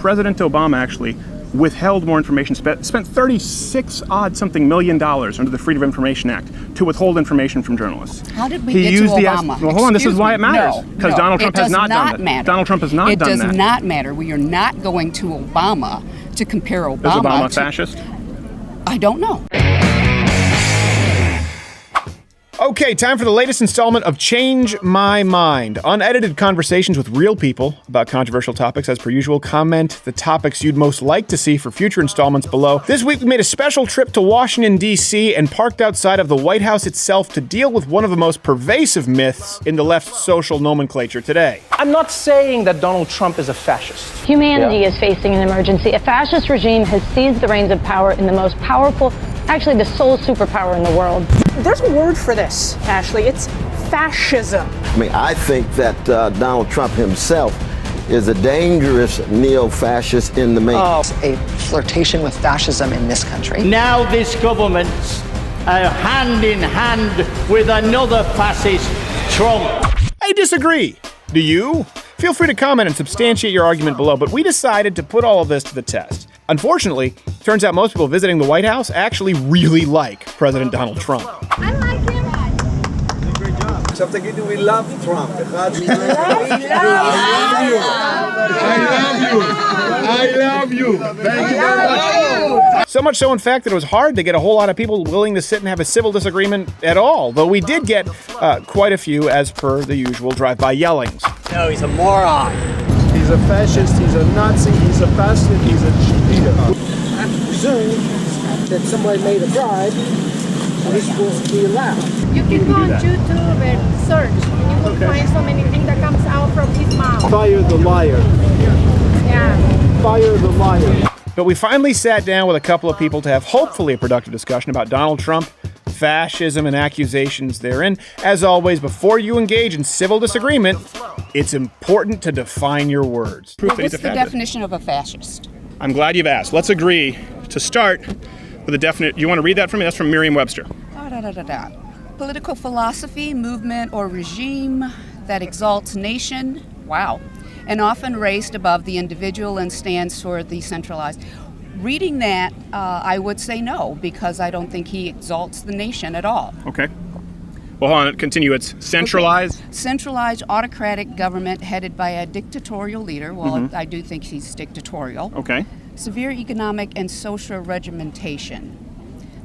President Obama actually withheld more information, spent 36 odd something million dollars under the Freedom of Information Act to withhold information from journalists. How did we get to Obama? Well, hold on, this is why it matters. Because Donald Trump has not done that. Donald Trump has not done that. It does not matter. We are not going to Obama to compare Obama to... Is Obama a fascist? I don't know. Okay, time for the latest installment of Change My Mind. Unedited conversations with real people about controversial topics. As per usual, comment the topics you'd most like to see for future installments below. This week we made a special trip to Washington, D.C. and parked outside of the White House itself to deal with one of the most pervasive myths in the left's social nomenclature today. I'm not saying that Donald Trump is a fascist. Humanity is facing an emergency. A fascist regime has seized the reins of power in the most powerful, actually the sole superpower in the world. There's a word for this, Ashley. It's fascism. I mean, I think that Donald Trump himself is a dangerous neo-fascist in the making. A flirtation with fascism in this country. Now this government's hand in hand with another fascist, Trump. I disagree. Do you? Feel free to comment and substantiate your argument below, but we decided to put all of this to the test. Unfortunately, turns out most people visiting the White House actually really like President Donald Trump. I like him. We love Trump. I love you. Thank you very much. So much so, in fact, that it was hard to get a whole lot of people willing to sit and have a civil disagreement at all, though we did get quite a few as per the usual drive-by yellings. No, he's a moron. He's a fascist, he's a Nazi, he's a bastard, he's a cheater. I presume that somebody made a bribe and he's supposed to be allowed. You can go on YouTube and search, and you will find so many things that comes out from his mouth. Fire the liar. Yeah. Fire the liar. But we finally sat down with a couple of people to have hopefully a productive discussion about Donald Trump, fascism, and accusations therein. As always, before you engage in civil disagreement, it's important to define your words. What's the definition of a fascist? I'm glad you've asked. Let's agree to start with a definite. You want to read that for me? That's from Merriam-Webster. Political philosophy, movement, or regime that exalts nation, and often raised above the individual and stands for the centralized. Reading that, I would say no, because I don't think he exalts the nation at all. Okay. Well, hold on, continue. It's centralized? Okay. Centralized autocratic government headed by a dictatorial leader. Well, I do think he's dictatorial. Okay. Severe economic and social regimentation.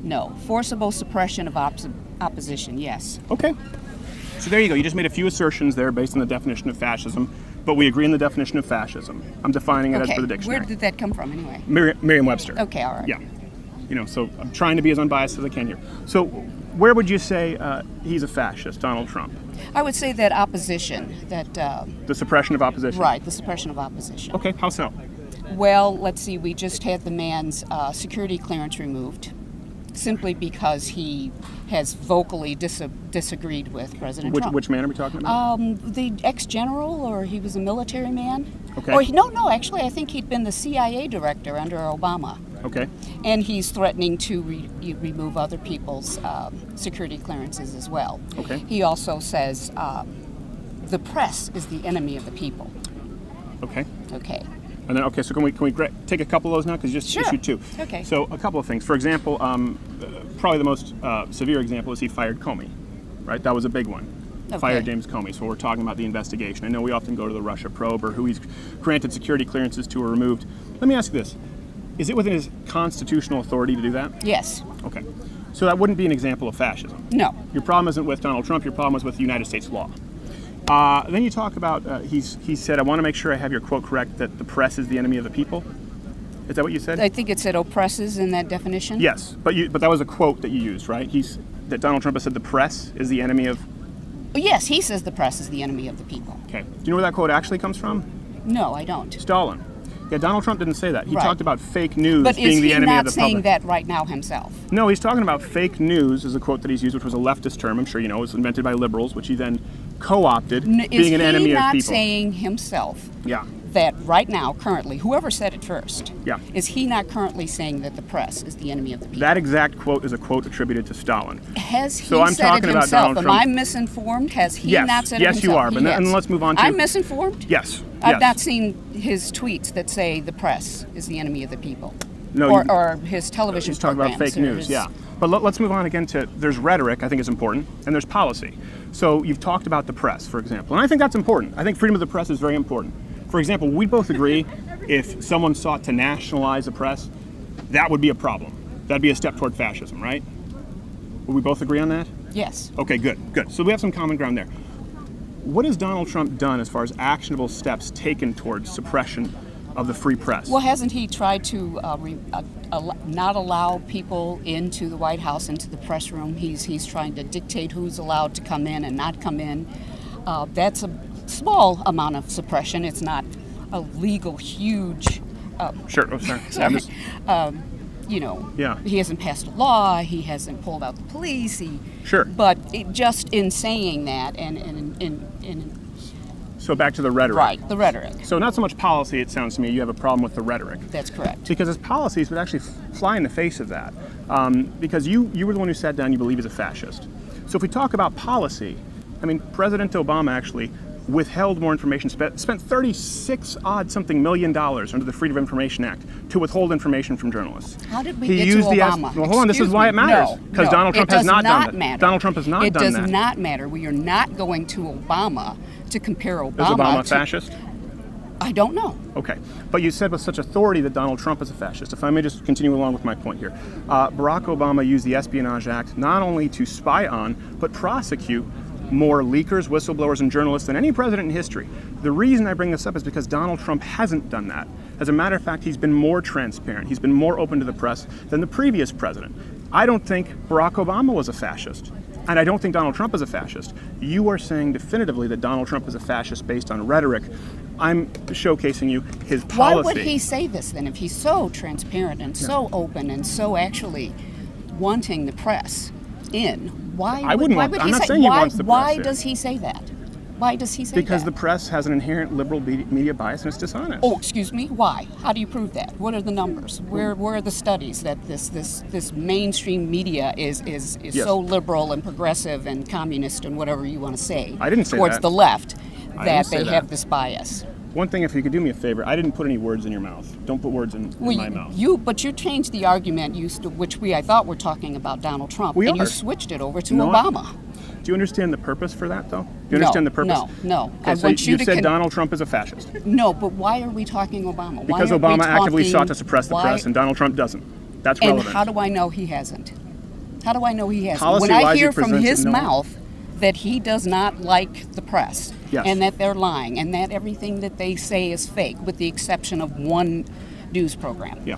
No. Forcible suppression of opposition, yes. Okay. So there you go. You just made a few assertions there based on the definition of fascism, but we agree on the definition of fascism. I'm defining it as per the dictionary. Where did that come from anyway? Merriam-Webster. Okay, all right. Yeah. You know, so I'm trying to be as unbiased as I can here. So where would you say he's a fascist, Donald Trump? I would say that opposition, that... the suppression of opposition? Right, the suppression of opposition. Okay, how so? Well, let's see, we just had the man's security clearance removed simply because he has vocally disagreed with President Trump. Which man are we talking about? The ex-general, or he was a military man. Okay. Or no, actually, I think he'd been the CIA director under Obama. Okay. And he's threatening to remove other people's security clearances as well. Okay. He also says the press is the enemy of the people. Okay. Okay. And then, so can we take a couple of those now? Because you just issued two. Okay. So a couple of things. For example, probably the most severe example is he fired Comey, right? That was a big one. Okay. Fired James Comey. So we're talking about the investigation. I know we often go to the Russia probe or who he's granted security clearances to or removed. Let me ask you this. Is it within his constitutional authority to do that? Yes. Okay. So that wouldn't be an example of fascism. No. Your problem isn't with Donald Trump. Your problem is with United States law. Then you talk about, he said, I want to make sure I have your quote correct, that the press is the enemy of the people. Is that what you said? I think it said oppresses in that definition. Yes, but that was a quote that you used, right? That Donald Trump has said the press is the enemy of... Yes, he says the press is the enemy of the people. Okay. Do you know where that quote actually comes from? No, I don't. Stalin. Yeah, Donald Trump didn't say that. He Right. talked about fake news being the enemy of the public. But is he not saying that right now himself? No, he's talking about fake news is a quote that he's used, which was a leftist term, I'm sure you know. It was invented by liberals, which he then co-opted, being an enemy of people. Is he not saying himself that right now, currently, whoever said it first, Yeah. is he not currently saying that the press is the enemy of the people? That exact quote is a quote attributed to Stalin. Has he So I'm said talking it about himself? Donald Am Trump. I misinformed? Has he Yes. not said Yes, it himself? you are. But He and has. let's move on to. I'm misinformed? Yes. I've yes. not seen his tweets that say the press is the enemy of the people. No, or his television He's talking about programs fake or news, his- yeah. But let's move on again to, there's rhetoric, I think is important, and there's policy. So you've talked about the press, for example, and I think that's important. I think freedom of the press is very important. For example, we both agree if someone sought to nationalize the press, that would be a problem. That'd be a step toward fascism, right? Would we both agree on that? Yes. Okay, good. So we have some common ground there. What has Donald Trump done as far as actionable steps taken towards suppression of the free press? Well, hasn't he tried to not allow people into the White House, into the press room? He's trying to dictate who's allowed to come in and not come in. That's a small amount of suppression. It's not a legal, huge. Sure. Oh, sorry. Sorry. Yeah. He hasn't passed a law. He hasn't pulled out the police. Sure. But just in saying that, and So back to the rhetoric. right, the rhetoric. So not so much policy, it sounds to me, you have a problem with the rhetoric. That's correct. Because his policies would actually fly in the face of that. Because you were the one who sat down, you believe he's a fascist. So if we talk about policy, I mean, President Obama actually withheld more information, spent $36-odd-something million under the Freedom of Information Act to withhold information from journalists. How did we He get used to the Obama? well, hold on, this is Excuse why me. it matters. No, Because no, Donald Trump it has does not done that. matter. Donald Trump has not It done does that. not matter. We are not going to Obama to compare Obama Is Obama a to... fascist? I don't know. Okay, but you said with such authority that Donald Trump is a fascist. If I may just continue along with my point here. Barack Obama used the Espionage Act not only to spy on, but prosecute more leakers, whistleblowers, and journalists than any president in history. The reason I bring this up is because Donald Trump hasn't done that. As a matter of fact, he's been more transparent. He's been more open to the press than the previous president. I don't think Barack Obama was a fascist. And I don't think Donald Trump is a fascist. You are saying definitively that Donald Trump is a fascist based on rhetoric. I'm showcasing you his policy. Why would he say this then if he's so transparent and so open and so actually wanting the press in? Why would he Why does he say that? Why does he say Because that? the press has an inherent liberal media bias and it's dishonest. Oh, excuse me. Why? How do you prove that? What are the numbers? Where are the studies that this mainstream media is Yes. so liberal and progressive and communist and whatever you want to say? I didn't say towards that. the left I didn't that say they that. have this bias. One thing, if you could do me a favor, I didn't put any words in your mouth. Don't put words in my mouth. But you changed the argument, which I thought were talking about Donald Trump, We and are. you switched it over to No, Obama. Do you understand the purpose for that, though? Do you understand the purpose? No. Okay, I so want you to said Donald Trump is a fascist. No, but why are we talking Obama? Because why aren't Obama we actively talking- sought to suppress the why- press, and Donald Trump doesn't. That's And relevant. how do I know he hasn't? How do I know he hasn't? Policy-wise, When I you hear from presented his no- mouth that he does not like the press, Yes. and that they're lying, and that everything that they say is fake, with the exception of one news program. Yeah.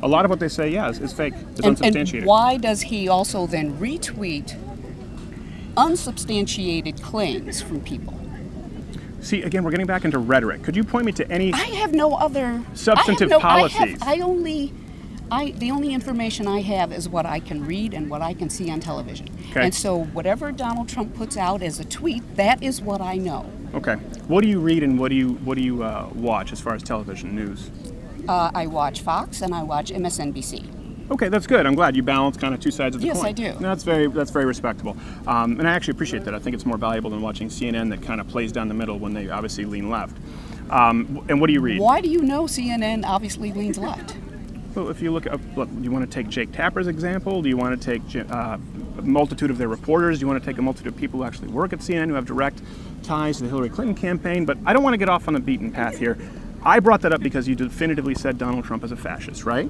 A lot of what they say, is fake. It's And unsubstantiated. why does he also then retweet unsubstantiated claims from people? See, again, we're getting back into rhetoric. Could you point me to any... I have no other Substantive policies. The only information I have is what I can read and what I can see on television. Okay. And so whatever Donald Trump puts out as a tweet, that is what I know. Okay. What do you read and what do you watch as far as television news? I watch Fox and I watch MSNBC. Okay, that's good. I'm glad you balance kind of two sides of the Yes, coin. I do. That's very respectable. And I actually appreciate that. I think it's more valuable than watching CNN that kind of plays down the middle when they obviously lean left. And what do you read? Why do you know CNN obviously leans left? Well, if you look, do you want to take Jake Tapper's example? Do you want to take a multitude of their reporters? Do you want to take a multitude of people who actually work at CNN who have direct ties to the Hillary Clinton campaign? But I don't want to get off on the beaten path here. I brought that up because you definitively said Donald Trump is a fascist, right?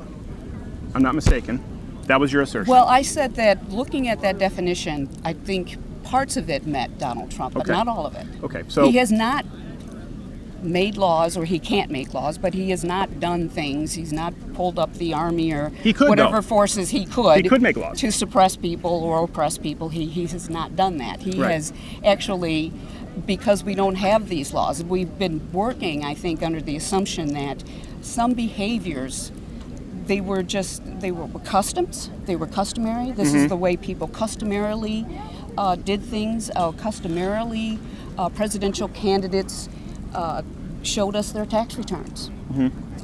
I'm not mistaken. That was your assertion. Well, I said that looking at that definition, I think parts of it met Donald Trump, but Okay. not all of it. Okay, so He has not made laws, or he can't make laes, but he has not done things. He's not pulled up the army or He could, whatever though. forces he could. He could make laws. To suppress people or oppress people. He has not done that. He Right. has actually, because we don't have these laws, we've been working, I think, under the assumption that some behaviors, they were customs, they were customary. This is the way people customarily did things. Customarily, presidential candidates showed us their tax returns.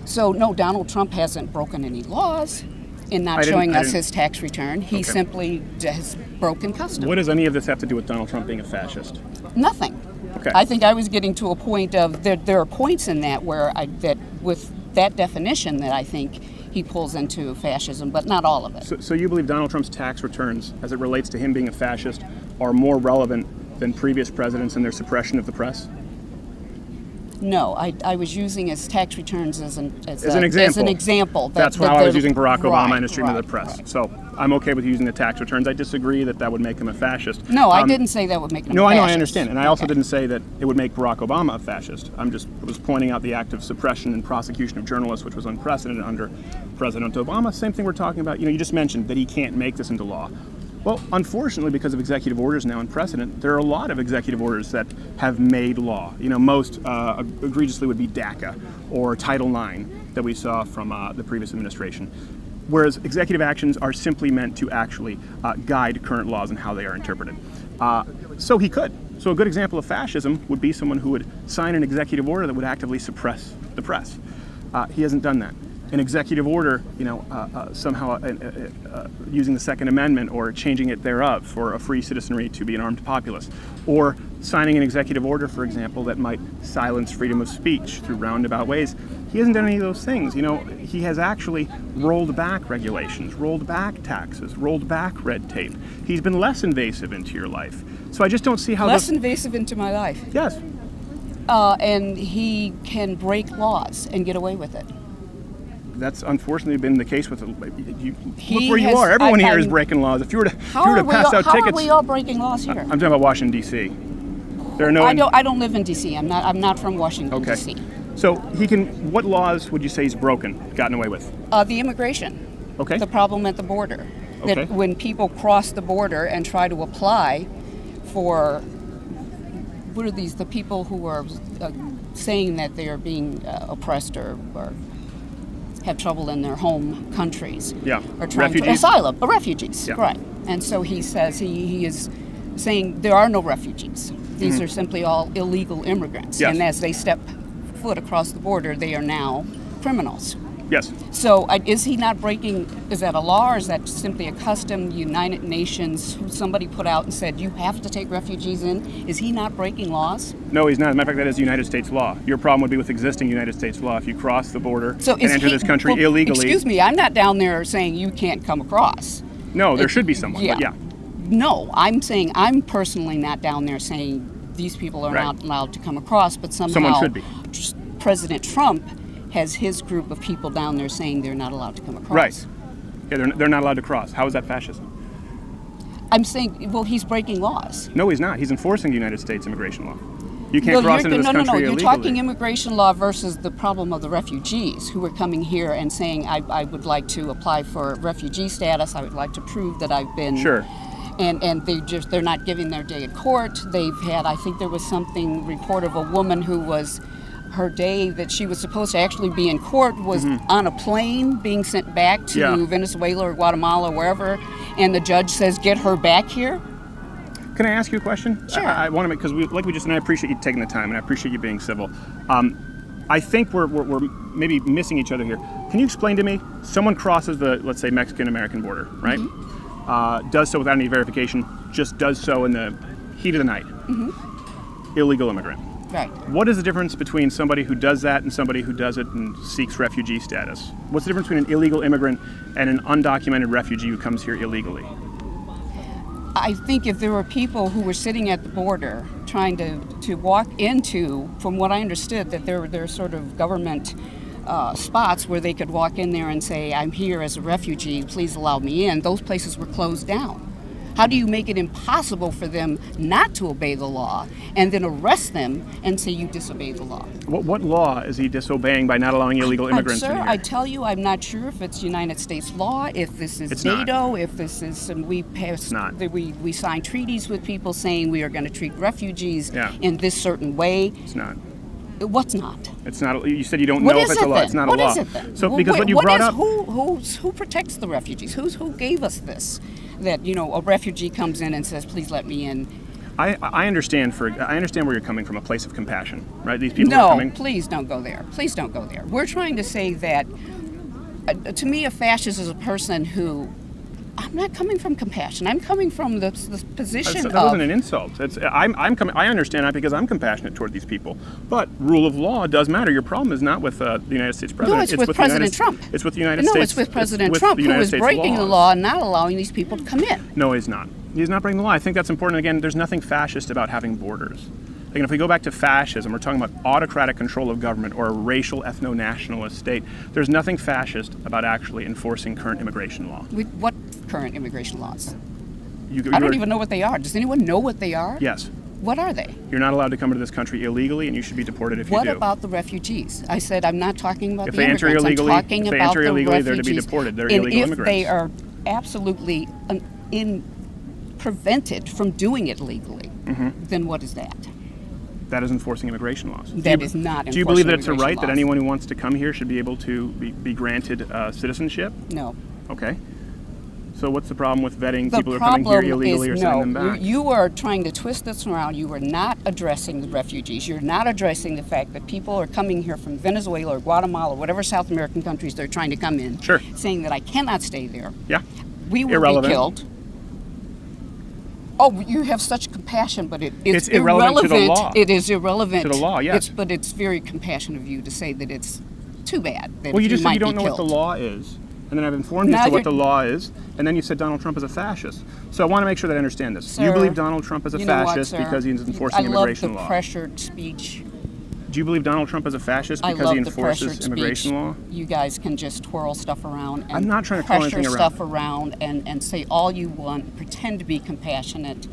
So no, Donald Trump hasn't broken any laws in not showing us his tax return. He simply has broken custom. What does any of this have to do with Donald Trump being a fascist? Nothing. Okay. I think I was getting to a point of there are points in that where that with that definition that I think he pulls into fascism, but not all of it. So you believe Donald Trump's tax returns, as it relates to him being a fascist, are more relevant than previous presidents in their suppression of the press? No, I was using his tax returns as an example. As an example. That's how I was using Barack Obama in his treatment of the press. Right. So I'm okay with using the tax returns. I disagree that would make him a fascist. No, I didn't say that would make him a fascist. No, I know, I understand. And I also didn't say that it would make Barack Obama a fascist. I was pointing out the active suppression and prosecution of journalists, which was unprecedented under President Obama. Same thing we're talking about. You just mentioned that he can't make this into law. Well, unfortunately, because of executive orders now and precedent, there are a lot of executive orders that have made law. Most egregiously would be DACA or Title IX that we saw from the previous administration. Whereas executive actions are simply meant to actually guide current laws and how they are interpreted. So he could. So a good example of fascism would be someone who would sign an executive order that would actively suppress the press. He hasn't done that. An executive order, somehow using the Second Amendment or changing it thereof for a free citizenry to be an armed populace, or signing an executive order, for example, that might silence freedom of speech through roundabout ways. He hasn't done any of those things. He has actually rolled back regulations, rolled back taxes, rolled back red tape. He's been less invasive into your life. So I just don't see how less invasive into my life. Yes. And he can break laws and get away with it. That's unfortunately been the case with look where you are. Everyone here is breaking laws. If you were to pass out tickets, how are we all breaking laws here? I'm talking about Washington D.C. There are no. I don't live in D.C. I'm not from Washington D.C. So he can. What laws would you say he's gotten away with? The immigration. Okay. The problem at the border. Okay. That when people cross the border and try to apply for what are these? The people who are saying that they are being oppressed or have trouble in their home countries. Yeah. Or trying refugees. Refugees. Yeah. Right. And so he says he is saying there are no refugees. These are simply all illegal immigrants. Yes. And as they step foot across the border, they are now criminals. Yes. So is he not breaking, is that a law or is that simply a custom United Nations somebody put out and said you have to take refugees in? Is he not breaking laws? No, he's not. As a matter of fact, that is United States law. Your problem would be with existing United States law. If you cross the border and enter this country illegally. Excuse me, I'm not down there saying you can't come across. No, there should be someone, but yeah. No, I'm saying I'm personally not down there saying these people are not allowed to come across, but somehow someone should be. President Trump has his group of people down there saying they're not allowed to come across. Right. Yeah, they're not allowed to cross. How is that fascism? I'm saying, well, he's breaking laws. No, he's not. He's enforcing the United States immigration law. You can't cross into this country illegally. You're talking immigration law versus the problem of the refugees who are coming here and saying, I would like to apply for refugee status. I would like to prove that I've been. Sure. And they're not giving their day in court. They've had, I think there was something report of a woman who was, her day that she was supposed to actually be in court was on a plane being sent back to Venezuela or Guatemala or wherever, and the judge says, get her back here. Can I ask you a question? Sure. I want to make, because and I appreciate you taking the time, and I appreciate you being civil. I think we're maybe missing each other here. Can you explain to me, someone crosses the, let's say, Mexican-American border, right? Does so without any verification, just does so in the heat of the night. Illegal immigrant. Right. What is the difference between somebody who does that and somebody who does it and seeks refugee status? What's the difference between an illegal immigrant and an undocumented refugee who comes here illegally? I think if there were people who were sitting at the border trying to walk into, from what I understood, that there are sort of government spots where they could walk in there and say, I'm here as a refugee, please allow me in, those places were closed down. How do you make it impossible for them not to obey the law and then arrest them and say you disobeyed the law? What law is he disobeying by not allowing illegal immigrants in here? I tell you, I'm not sure if it's United States law, if this is NATO, if this is we sign treaties with people saying we are going to treat refugees in this certain way. It's not. What's not? It's not. You said you don't know if it's a law. It's not a law. What is it then? So because what you brought up, who protects the refugees? Who gave us this? That a refugee comes in and says, "Please let me in." I understand where you're coming from, a place of compassion, right? These people are coming. No, please don't go there. Please don't go there. We're trying to say that, to me, a fascist is a person who, I'm not coming from compassion. I'm coming from the position That wasn't an insult. I understand that because I'm compassionate toward these people. But rule of law does matter. Your problem is not with the United States president. No, it's with President Trump. It's with the United States. No, it's with President Trump, who is breaking the law and not allowing these people to come in. No, he's not. He's not breaking the law. I think that's important. Again, there's nothing fascist about having borders. Again, if we go back to fascism, we're talking about autocratic control of government or a racial ethno-nationalist state. There's nothing fascist about actually enforcing current immigration law. What current immigration laws? I don't even know what they are. Does anyone know what they are? Yes. What are they? You're not allowed to come into this country illegally, and you should be deported if you do. What about the refugees? I said I'm not talking about if the they enter immigrants. illegally, I'm talking if they about enter the illegally, refugees. they're to be deported. They're and illegal if immigrants. they are absolutely prevented from doing it legally, then what is that? That is enforcing immigration laws. That is not enforcing Do you believe that it's a immigration right that laws. anyone who wants to come here should be able to be granted citizenship? No. Okay. So what's the problem with vetting The people who are coming here problem illegally is or sending them back? You are trying to twist this around. You are not addressing the refugees. You're not addressing the fact that people are coming here from Venezuela or Guatemala or whatever South American countries they're trying to come in. Sure. Saying that I cannot stay there. Yeah. We will Irrelevant. be killed. Oh, you have such compassion, but it's irrelevant to the law. It is irrelevant To the law, yes. But it's very compassionate of you to say that it's too bad. That Well, you just said might you don't be know what killed. the law is. And then I've informed you Now as to what you're- the law is, and then you said Donald Trump is a fascist. So I want to make sure that I understand this. Sir, you believe Donald Trump is a you know what, fascist sir? because he's enforcing I love immigration the law. pressured speech. Do you believe Donald Trump is a fascist I because love he the enforces pressured immigration speech. law? You guys can just twirl stuff around and I'm not trying to twirl pressure anything stuff around and say all you want, pretend to be compassionate,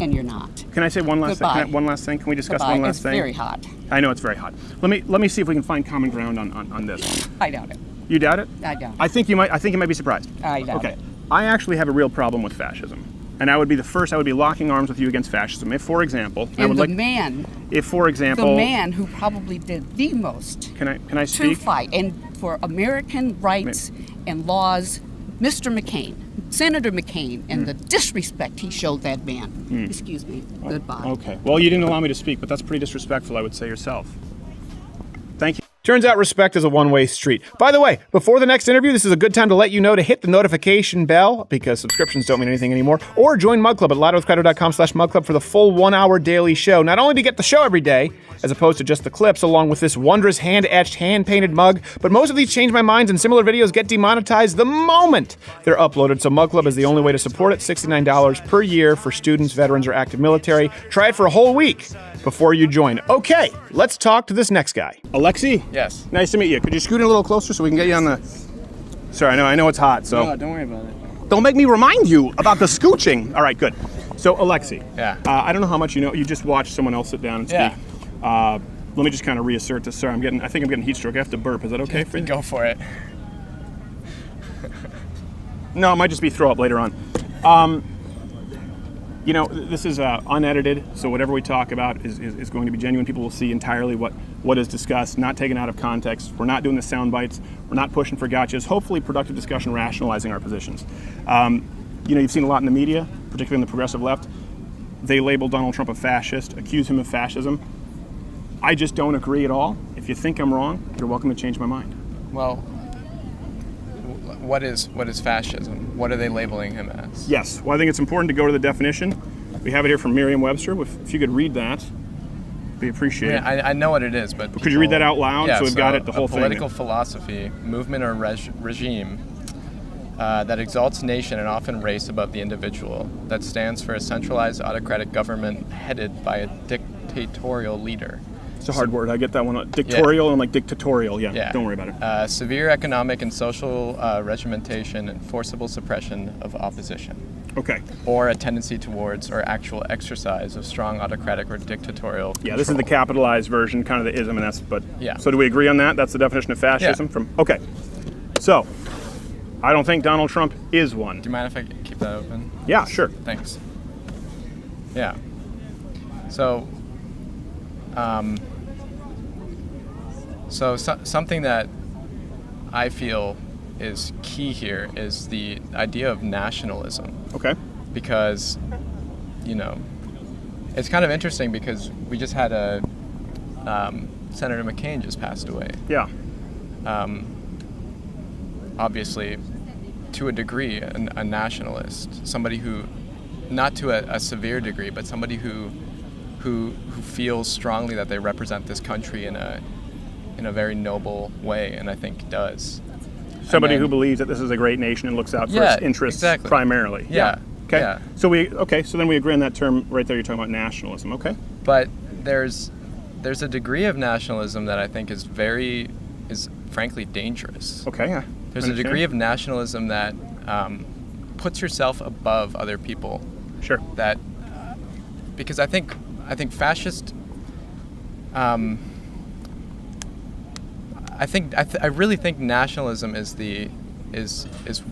and you're not. Can I say one last Goodbye. thing? One last thing? Can we discuss Goodbye. one last It's thing? very hot. I know it's very hot. Let me see if we can find common ground on this. I doubt it. You doubt it? I doubt it. I think you might be surprised. I doubt Okay. it. I actually have a real problem with fascism. And I would be the first, I would be locking arms with you against fascism. If, for example, I And would the like, man, if, for example, the man who probably did the most can I to speak? fight and for American rights and laws, Mr. McCain, Senator McCain, and the disrespect he showed that man. Excuse me. Goodbye. Okay. Well, you didn't allow me to speak, but that's pretty disrespectful, I would say yourself. Thank you. Turns out respect is a one-way street. By the way, before the next interview, this is a good time to let you know to hit the notification bell, because subscriptions don't mean anything anymore, or join Mug Club at louderwithcrowder.com/mugclub for the full 1-hour daily show. Not only to get the show every day, as opposed to just the clips, along with this wondrous hand-etched, hand-painted mug, but most of these Change My Minds and similar videos get demonetized the moment they're uploaded, so Mug Club is the only way to support it. $69 per year for students, veterans, or active military. Try it for a whole week before you join. Okay, let's talk to this next guy. Alexi? Yes. Nice to meet you. Could you scoot in a little closer so we can get you on the... Sorry, I know it's hot, so... No, don't worry about it. Don't make me remind you about the scooching. All right, good. So, Alexi. Yeah. I don't know how much you know. You just watched someone else sit down and speak. Yeah. Let me just kind of reassert this. Sorry, I think I'm getting heat stroke. I have to burp. Is that okay for you? Go for it. No, it might just be throw up later on. This is unedited, so whatever we talk about is going to be genuine. People will see entirely what is discussed, not taken out of context. We're not doing the sound bites. We're not pushing for gotchas. Hopefully, productive discussion, rationalizing our positions. You've seen a lot in the media, particularly in the progressive left. They label Donald Trump a fascist, accuse him of fascism. I just don't agree at all. If you think I'm wrong, you're welcome to change my mind. Well, what is fascism? What are they labeling him as? Yes. Well, I think it's important to go to the definition. We have it here from Merriam-Webster. If you could read that, it'd be appreciated. Yeah, I know what it is, but could you read that out loud so we've got it, the whole thing? Political philosophy, movement or regime that exalts nation and often race above the individual, that stands for a centralized autocratic government headed by a dictatorial leader. It's a hard word. I get that one. Dictatorial and like dictatorial. Yeah. Don't worry about it. Severe economic and social regimentation and forcible suppression of opposition. Okay. Or a tendency towards or actual exercise of strong autocratic or dictatorial control. Yeah, this is the capitalized version, kind of the ism, and that's. But yeah. So do we agree on that? That's the definition of fascism. Yeah. Okay. So, I don't think Donald Trump is one. Do you mind if I keep that open? Yeah, sure. Thanks. Yeah. So. Something that I feel is key here is the idea of nationalism. Okay. Because, it's kind of interesting because we just had Senator McCain just passed away. Yeah. Obviously, to a degree, a nationalist, somebody who, not to a severe degree, but somebody who feels strongly that they represent this country in a very noble way, and I think does. Somebody who believes that this is a great nation and looks out for its interests primarily. Yeah. Okay. Yeah. So then we agree on that term right there. You're talking about nationalism. Okay. But there's a degree of nationalism that I think is frankly dangerous. Okay. Yeah. There's a degree of nationalism that puts yourself above other people. Sure. That because I think fascist. I really think nationalism is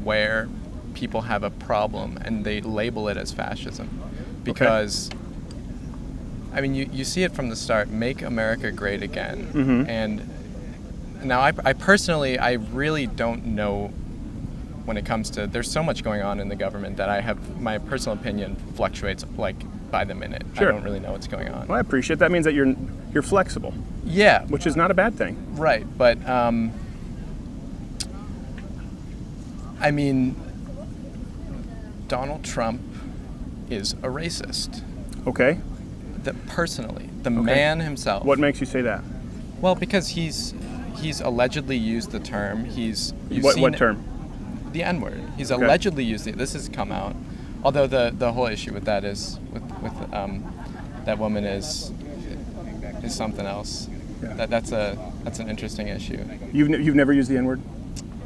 where people have a problem and they label it as fascism, because I mean you see it from the start. Make America great again, and now I personally really don't know when it comes to, there's so much going on in the government that my personal opinion fluctuates like by the minute. Sure. I don't really know what's going on. Well, I appreciate that. Means that you're flexible. Yeah. Which is not a bad thing. Right, but I mean, Donald Trump is a racist. Okay. Personally, the man himself. What makes you say that? Well, because he's allegedly used the term. What term? The N-word. He's allegedly used it. This has come out. Although the whole issue with that is with that woman is something else. Yeah. That's an interesting issue. You've never used the N-word?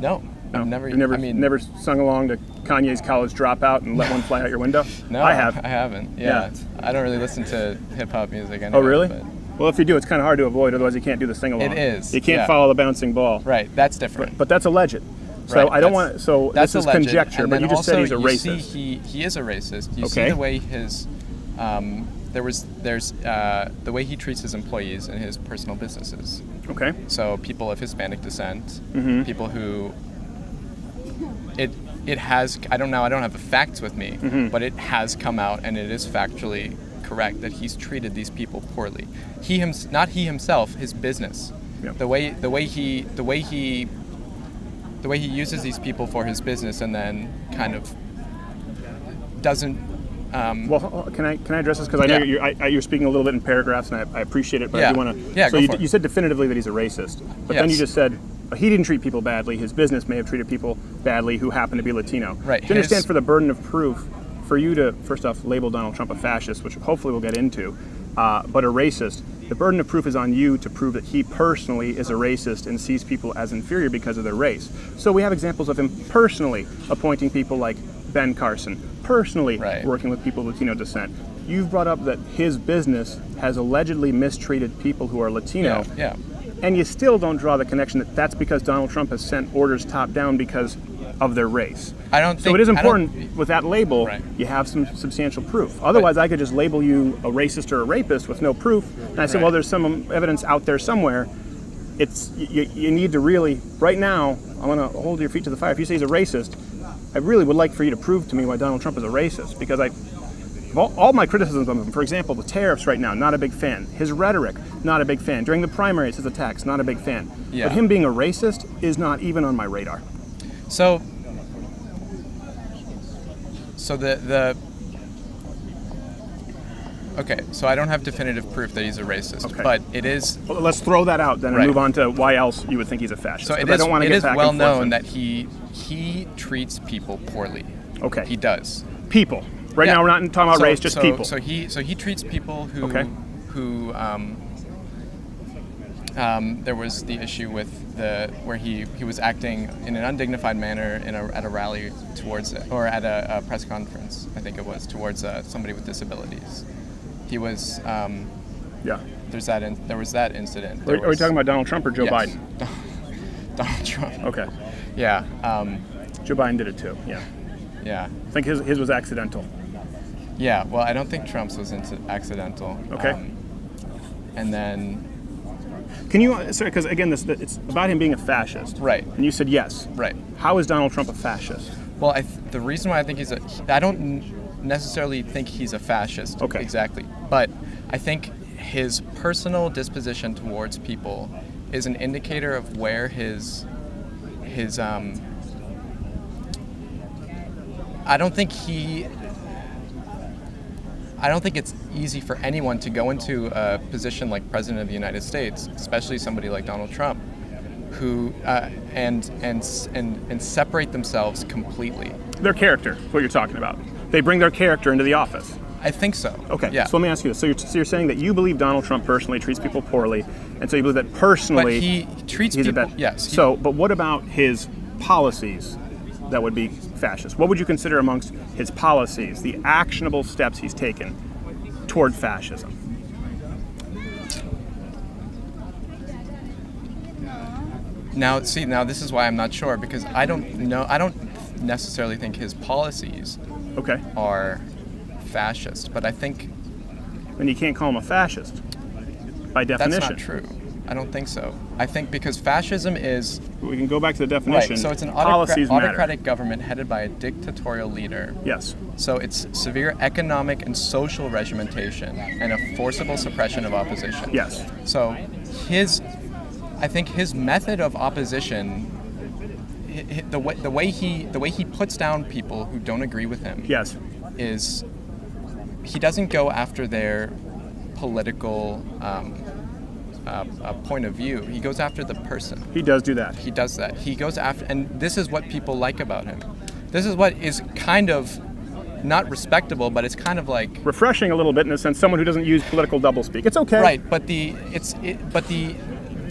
No. I've never. Never sung along to Kanye's College Dropout and let one fly out your window? No, I have. I haven't. Yeah. I don't really listen to hip hop music anyway. Oh, really? But well, if you do, it's kind of hard to avoid. Otherwise, you can't do the sing along. It is. You can't follow the bouncing ball. Right. That's different. But that's alleged. So right, I don't want. So that's this is alleged. conjecture. But you just said he's a racist. See, he is a racist. You see the way his there's the way he treats his employees in his personal businesses. Okay. So people of Hispanic descent, people who it has, I don't have the facts with me, but it has come out and it is factually correct that he's treated these people poorly. Not he himself, his business. Yep. The way he uses these people for his business and then kind of doesn't. Well, can I address this? Because I know you're speaking a little bit in paragraphs, and I appreciate it, but I do want to. Yeah, so you said definitively that he's a racist, but then you just said he didn't treat people badly. His business may have treated people badly who happen to be Latino. Right. Do you understand, for the burden of proof, for you to first off label Donald Trump a fascist, which hopefully we'll get into, but a racist, the burden of proof is on you to prove that he personally is a racist and sees people as inferior because of their race. So we have examples of him personally appointing people like Ben Carson, personally working with people of Latino descent. You've brought up that his business has allegedly mistreated people who are Latino. Yeah. And you still don't draw the connection that that's because Donald Trump has sent orders top down because of their race. I don't think so. It is important with that label, you have some substantial proof. Otherwise, I could just label you a racist or a rapist with no proof, and I say, well, there's some evidence out there somewhere. It's you need to really, right now, I want to hold your feet to the fire. If you say he's a racist, I really would like for you to prove to me why Donald Trump is a racist, because all my criticisms of him, for example, the tariffs right now, not a big fan. His rhetoric, not a big fan. During the primaries, his attacks, not a big fan. Yeah. But him being a racist is not even on my radar. So the okay, so I don't have definitive proof that he's a racist, but it is. Well, let's throw that out then and move on to why else you would think he's a fascist. So it is well known that he treats people poorly. Okay. He does. People. Right now we're not talking about race, just people. So he treats people who there was the issue with where he was acting in an undignified manner at a rally or at a press conference, I think it was, towards somebody with disabilities. He was there was that incident. Are we talking about Donald Trump or Joe Biden? Donald Trump. Okay. Yeah. Joe Biden did it too. Yeah. Yeah. I think his was accidental. Yeah. Well, I don't think Trump's was accidental. Okay. And then. Can you, sorry, because again, it's about him being a fascist. Right. And you said yes. Right. How is Donald Trump a fascist? Well, the reason why I think necessarily think he's a fascist. Okay. Exactly. But I think his personal disposition towards people is an indicator of where his I don't think it's easy for anyone to go into a position like President of the United States, especially somebody like Donald Trump, who and separate themselves completely. Their character, what you're talking about. They bring their character into the office. I think so. Okay, Yeah. so let me ask you this. So you're saying that you believe Donald Trump personally treats people poorly, and so you believe that personally But he treats he's people. a bad. Yes. But what about his policies that would be fascist? What would you consider amongst his policies, the actionable steps he's taken toward fascism? Now this is why I'm not sure, because I don't necessarily think his policies are fascist, but I think. And you can't call him a fascist by definition. That's not true. I don't think so. I think because fascism is. We can go back to the definition. Right, so it's an policies matter. autocratic government headed by a dictatorial leader. Yes. So it's severe economic and social regimentation and a forcible suppression of opposition. Yes. So I think his method of opposition, the way he puts down people who don't agree with him. Yes. Is he doesn't go after their political point of view. He goes after the person. He does do that. He does that. He goes after, and this is what people like about him. This is what is kind of not respectable, but it's kind of like refreshing a little bit in a sense. Someone who doesn't use political doublespeak. It's okay. Right, but the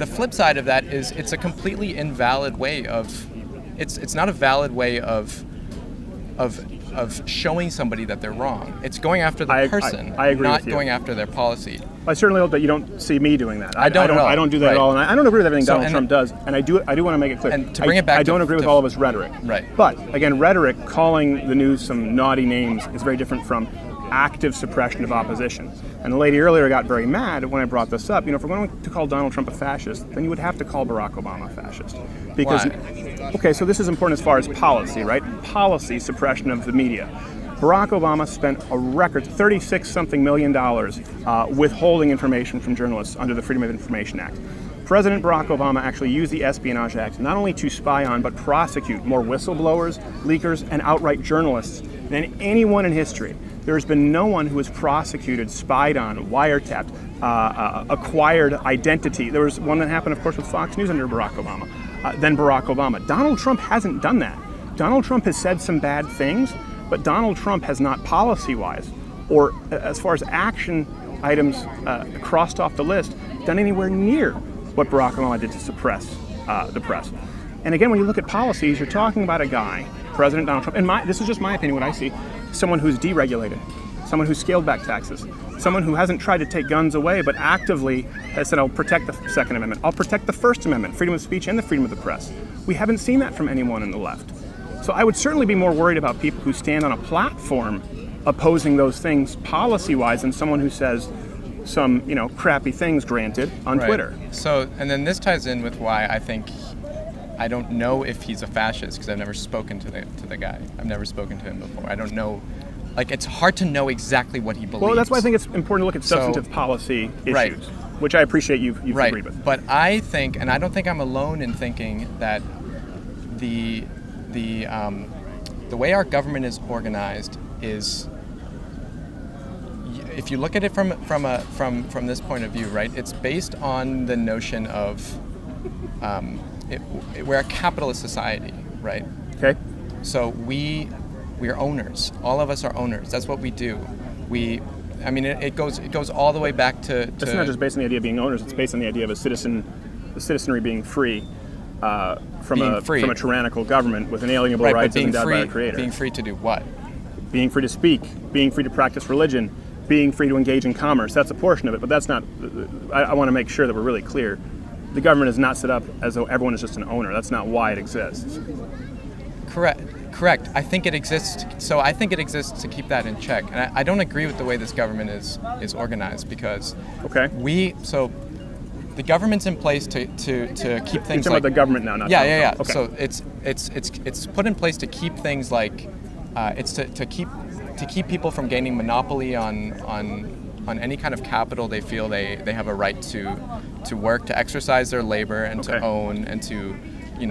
flip side of that is it's a completely invalid way of. It's not a valid way of showing somebody that they're wrong. It's going after the person, I agree not with you. going after their policy. I certainly hope that you don't see me doing that. I don't do that right. at all, and I don't agree with everything So, Donald Trump does. And I do want to make it clear. And to bring it back, I don't agree with all of his rhetoric. Right. But again, rhetoric, calling the news some naughty names, is very different from active suppression of opposition. And the lady earlier got very mad when I brought this up. If we're going to call Donald Trump a fascist, then you would have to call Barack Obama a fascist. Because, why? Okay, so this is important as far as policy, right? Policy suppression of the media. Barack Obama spent a record $36-something million withholding information from journalists under the Freedom of Information Act. President Barack Obama actually used the Espionage Act not only to spy on, but prosecute more whistleblowers, leakers, and outright journalists than anyone in history. There's been no one who was prosecuted, spied on, wiretapped, acquired identity. There was one that happened, of course, with Fox News under Barack Obama, then Barack Obama. Donald Trump hasn't done that. Donald Trump has said some bad things, but Donald Trump has not policy-wise, or as far as action items crossed off the list, done anywhere near what Barack Obama did to suppress the press. And again, when you look at policies, you're talking about a guy, President Donald Trump, and this is just my opinion, what I see, someone who's deregulated, someone who's scaled back taxes, someone who hasn't tried to take guns away, but actively has said, I'll protect the Second Amendment, I'll protect the First Amendment, freedom of speech and the freedom of the press. We haven't seen that from anyone in the left. So I would certainly be more worried about people who stand on a platform opposing those things policy-wise than someone who says some, crappy things, granted, on Twitter. So, and then this ties in with why I don't know if he's a fascist, because I've never spoken to the guy. I've never spoken to him before. I don't know. It's hard to know exactly what he believes. Well, that's why I think it's important to look at substantive policy issues, which I appreciate you've agreed with. But I think, and I don't think I'm alone in thinking that the way our government is organized is, if you look at it from this point of view, right? It's based on the notion of we're a capitalist society, right? Okay. So we are owners. All of us are owners. That's what we do. It goes all the way back to. It's not just based on the idea of being owners. It's based on the idea of the citizenry being free. From a tyrannical government with inalienable rights as endowed by a creator. Being free to do what? Being free to speak, being free to practice religion, being free to engage in commerce. That's a portion of it, but that's not. I want to make sure that we're really clear. The government is not set up as though everyone is just an owner. That's not why it exists. Correct. I think it exists. So I think it exists to keep that in check. And I don't agree with the way this government is organized, because the government's in place to keep things. You're talking like about the government now, not yeah. Okay. So it's put in place to keep things like it's to keep to keep people from gaining monopoly on any kind of capital they feel they have a right to work, to exercise their labor, and to own, and to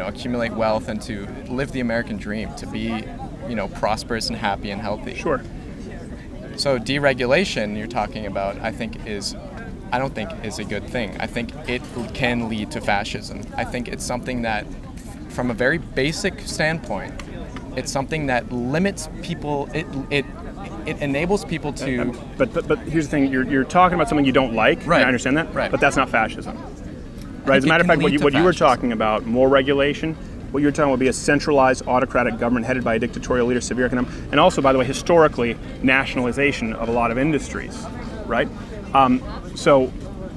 accumulate wealth, and to live the American dream, to be prosperous and happy and healthy. Sure. So deregulation you're talking about, I don't think is a good thing. I think it can lead to fascism. I think it's something that, from a very basic standpoint, it's something that limits people. It enables people to. But here's the thing: you're talking about something you don't like. Right. And I understand that. Right. But that's not fascism. Right. As a matter of fact, what you were talking about, more regulation. What you're talking about would be a centralized autocratic government headed by a dictatorial leader, severe economic, and also, by the way, historically, nationalization of a lot of industries. Right. So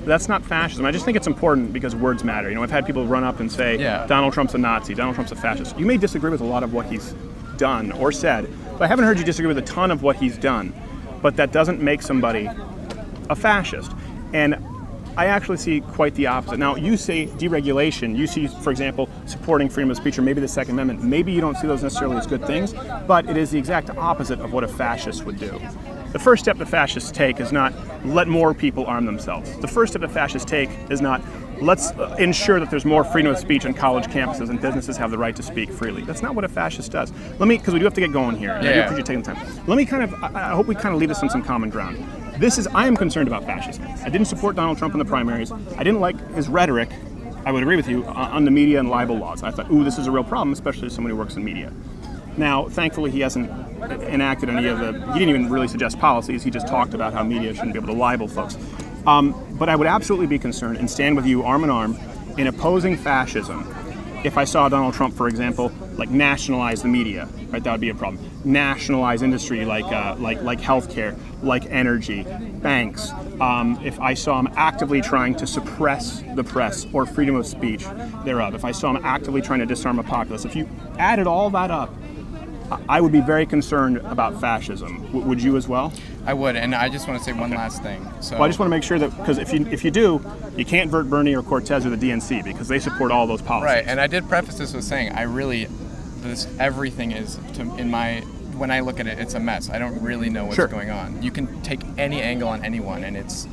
that's not fascism. I just think it's important because words matter. I've had people run up and say, Donald Trump's a Nazi, Donald Trump's a fascist. You may disagree with a lot of what he's done or said, but I haven't heard you disagree with a ton of what he's done. But that doesn't make somebody a fascist. And I actually see quite the opposite. Now, you say deregulation, you see, for example, supporting freedom of speech or maybe the Second Amendment. Maybe you don't see those necessarily as good things, but it is the exact opposite of what a fascist would do. The first step that fascists take is not let more people arm themselves. The first step that fascists take is not let's ensure that there's more freedom of speech on college campuses and businesses have the right to speak freely. That's not what a fascist does. Because we do have to get going here, and I do appreciate taking the time. Let me I hope we kind of leave this on some common ground. I am concerned about fascism. I didn't support Donald Trump in the primaries. I didn't like his rhetoric, I would agree with you, on the media and libel laws. I thought, this is a real problem, especially as someone who works in media. Now, thankfully, he hasn't enacted any of he didn't even really suggest policies, he just talked about how media shouldn't be able to libel folks. But I would absolutely be concerned and stand with you arm in arm in opposing fascism if I saw Donald Trump, for example, nationalize the media, right? That would be a problem. Nationalize industry like healthcare, like energy, banks. If I saw him actively trying to suppress the press or freedom of speech thereof, if I saw him actively trying to disarm a populace, if you added all that up, I would be very concerned about fascism. Would you as well? I would, and I just want to say one last thing. So, I just want to make sure that, because if you do, you can't vert Bernie or Cortez or the DNC because they support all those policies. Right, and I did preface this with saying everything is, when I look at it, it's a mess. I don't really know what's going on. You can take any angle on anyone, and it's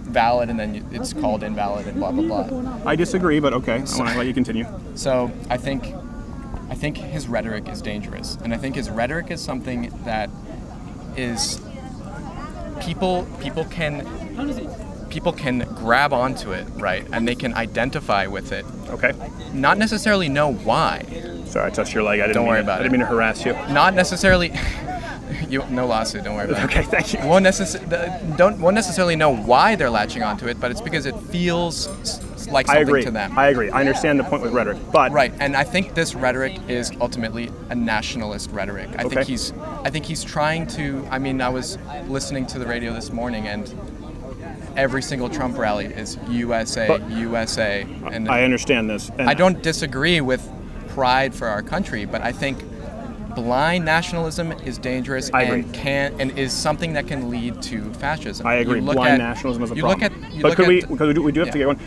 valid, and then it's called invalid, and blah blah blah. I disagree, but okay. I want to let you continue. So I think his rhetoric is dangerous, and I think his rhetoric is something that is people can grab onto it, right, and they can identify with it. Okay. Not necessarily know why. Sorry, I touched your leg. Don't worry about it. I didn't mean to harass you. Not necessally. No lawsuit. Don't worry about it. Okay, thank you. Won't necessarily know why they're latching onto it, but it's because it feels like something to them. I agree. I understand the point with rhetoric, but right. And I think this rhetoric is ultimately a nationalist rhetoric. I think he's trying to. I mean, I was listening to the radio this morning, and every single Trump rally is USA, USA. And I understand this. And I don't disagree with pride for our country, but I think blind nationalism is dangerous and is something that can lead to fascism. I agree. Blind nationalism is a problem. Because we do have to get one.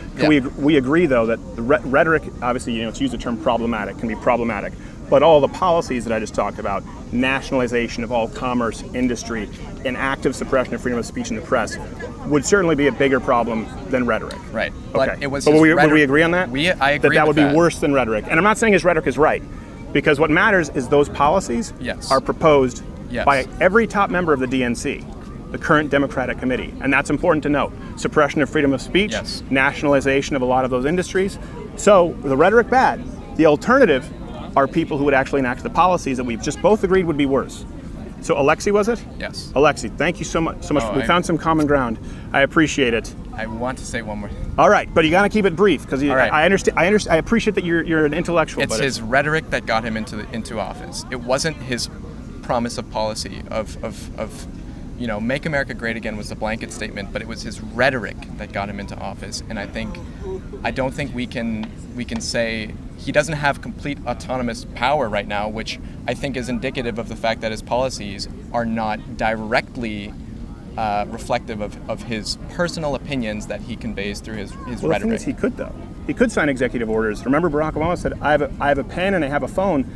We agree though that the rhetoric, obviously, it's used the term problematic, can be problematic. But all the policies that I just talked about, nationalization of all commerce, industry, and active suppression of freedom of speech in the press, would certainly be a bigger problem than rhetoric. Right. Okay. But would we agree on that? I agree that would be worse than rhetoric. And I'm not saying his rhetoric is right, because what matters is those policies are proposed by every top member of the DNC, the current Democratic Committee. And that's important to note. Suppression of freedom of speech, nationalization of a lot of those industries. So the rhetoric bad. The alternative are people who would actually enact the policies that we've just both agreed would be worse. So Alexi, was it? Yes. Alexi, thank you so much. We found some common ground. I appreciate it. I want to say one more. All right, but you got to keep it brief because I understand. I appreciate that you're an intellectual. It's his rhetoric that got him into office. It wasn't his promise of policy of make America great again was the blanket statement, but it was his rhetoric that got him into office. And I don't think we can say he doesn't have complete autonomous power right now, which I think is indicative of the fact that his policies are not directly reflective of his personal opinions that he conveys through his rhetoric. The thing is, he could though. He could sign executive orders. Remember, Barack Obama said, "I have a pen and I have a phone.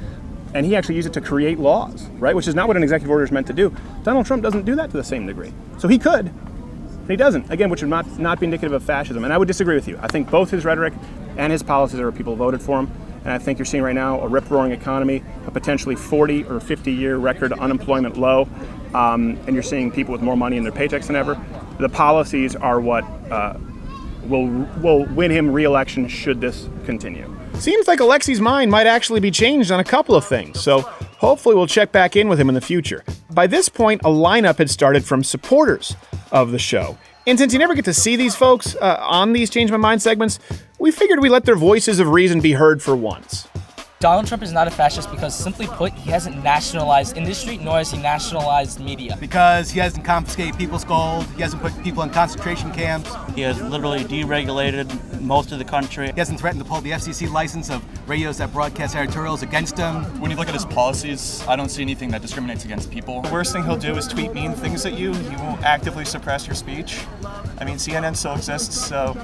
and he actually used it to create laws, right? Which is not what an executive order is meant to do. Donald Trump doesn't do that to the same degree. So he could, and he doesn't. Again, which would not be indicative of fascism. And I would disagree with you. I think both his rhetoric and his policies are what people voted for him. And I think you're seeing right now a rip-roaring economy, a potentially 40 or 50-year record unemployment low, and you're seeing people with more money in their paychecks than ever. The policies are what will win him re-election should this continue. Seems like Alexi's mind might actually be changed on a couple of things, so hopefully we'll check back in with him in the future. By this point, a lineup had started from supporters of the show. And since you never get to see these folks on these Change My Mind segments, we figured we'd let their voices of reason be heard for once. Donald Trump is not a fascist because, simply put, he hasn't nationalized industry, nor has he nationalized media. Because he hasn't confiscated people's gold, he hasn't put people in concentration camps. He has literally deregulated most of the country. He hasn't threatened to pull the FCC license of radios that broadcast editorials against him. When you look at his policies, I don't see anything that discriminates against people. The worst thing he'll do is tweet mean things at you. He won't actively suppress your speech. I mean, CNN still exists, so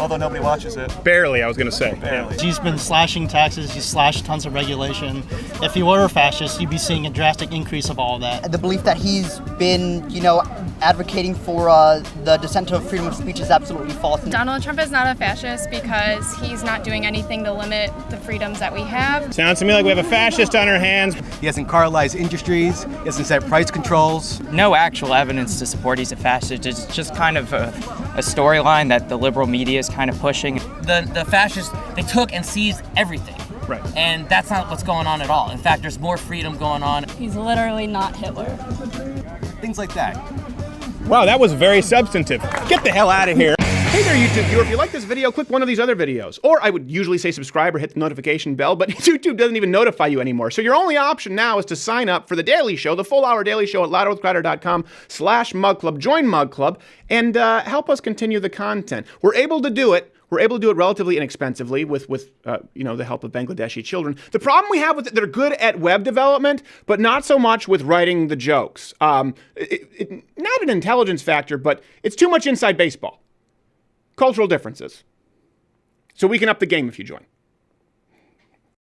although nobody watches it. Barely, I was going to say. Barely. He's been slashing taxes, he's slashed tons of regulation. If he were a fascist, you'd be seeing a drastic increase of all of that. The belief that he's been, advocating for the descent of freedom of speech is absolutely false. Donald Trump is not a fascist because he's not doing anything to limit the freedoms that we have. Sounds to me like we have a fascist on our hands. He hasn't cartelized industries, he hasn't set price controls. No actual evidence to support he's a fascist. It's just kind of a storyline that the liberal media is kind of pushing. The fascists, they took and seized everything. Right. And that's not what's going on at all. In fact, there's more freedom going on. He's literally not Hitler. Things like that. Wow, that was very substantive. Get the hell out of here. Hey there, YouTube viewer. If you like this video, click one of these other videos. Or I would usually say subscribe or hit the notification bell, but YouTube doesn't even notify you anymore. So your only option now is to sign up for the Daily Show, the full-hour Daily Show at louderwithcrowder.com/Mug Club. Join Mug Club and help us continue the content. We're able to do it. We're able to do it relatively inexpensively with the help of Bangladeshi children. The problem we have with it, they're good at web development, but not so much with writing the jokes. Not an intelligence factor, but it's too much inside baseball. Cultural differences. So we can up the game if you join.